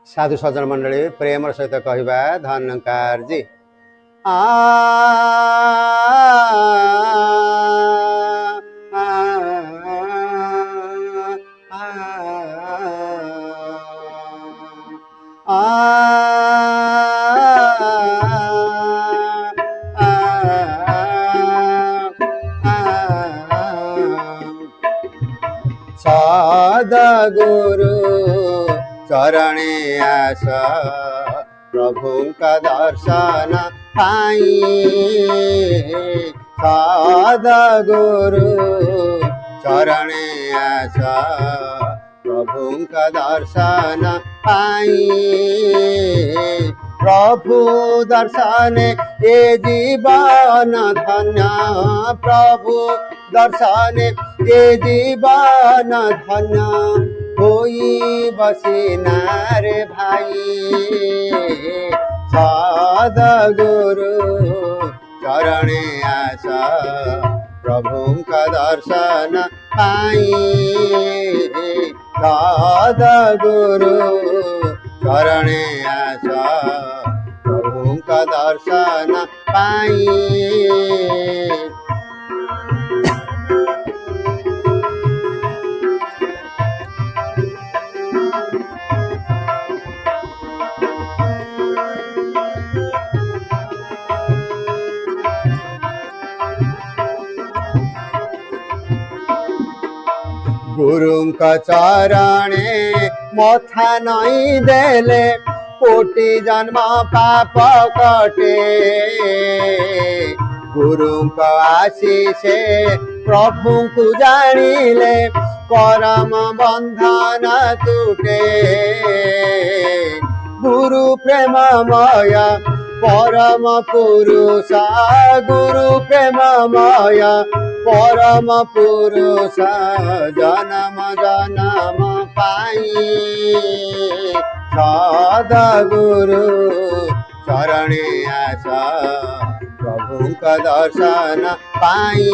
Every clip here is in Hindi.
साधु सज्जन मंडली प्रेम सहित कहवा धनकार जी आ सद्गुरु चरणे आस प्रभु का दर्शन पाई सद्गुरु चरणे आस प्रभु का दर्शन पाई प्रभु दर्शन ये जीवन धन्य प्रभु दर्शन ये जीवन धन्य होई बसिना रे भाई सद्गुरु चरणे आस प्रभु का दर्शन पाई सद्गुरु चरणे आस प्रभु का दर्शन पाई गुरु का चरणे मथा नहीं देले कोटि जन्म पाप कटे गुरु का आशीष प्रभु को जानिले करम बंधन टूटे गुरु प्रेममय परम पुरुष गुरु प्रेममय परम पुरुष जन्म जन्म पाई सद्गुरु चरणे आस प्रभु का दर्शन पाई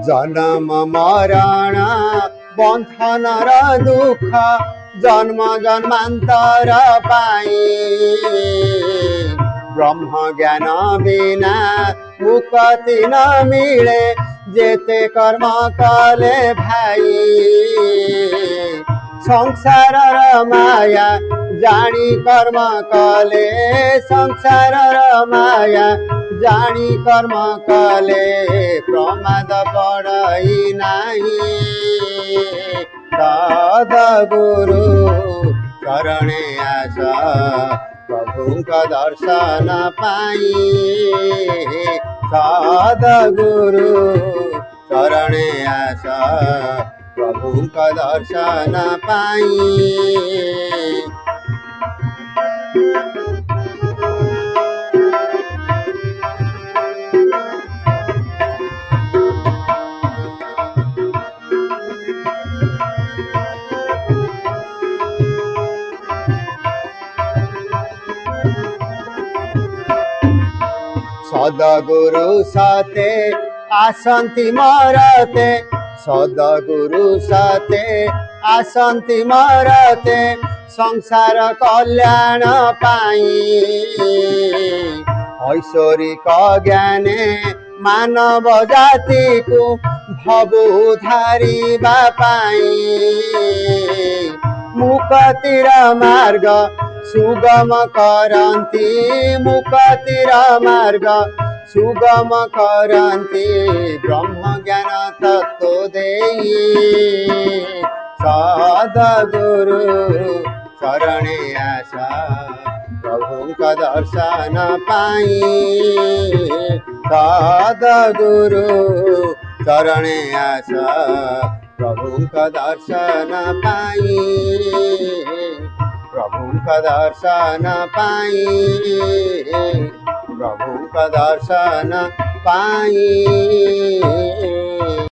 जन्म मरण बंधन दुख जन्म जन्मांतर पाई ब्रह्म ज्ञान बिना मुक्ति न मिले जेते कर्म कले भाई संसार माया जानी कर्म कले संसार माया जानी कर्म कले प्रमाद पड़ई नहीं सद्गुरु चरणे आस प्रभु का दर्शन पाई सद्गुरु चरणे आस प्रभु का दर्शन पाई सद्गुरु साथे आसंति मरते सद्गुरु साथे आसंति मरते संसार कल्याण पाई ऐश्वरिक ज्ञाने मानव जाति को भव उधारिबा पाई मुक्तिर मार्ग सुगम करन्ति मुक्तिर मार्ग सुगम करन्ति ब्रह्म ज्ञान तत्व देई सद्गुरु चरणे आस प्रभु का दर्शन पाई सद्गुरु चरणे आस प्रभु का दर्शन पाई प्रभु का दर्शन पाई प्रभु का दर्शन पाई।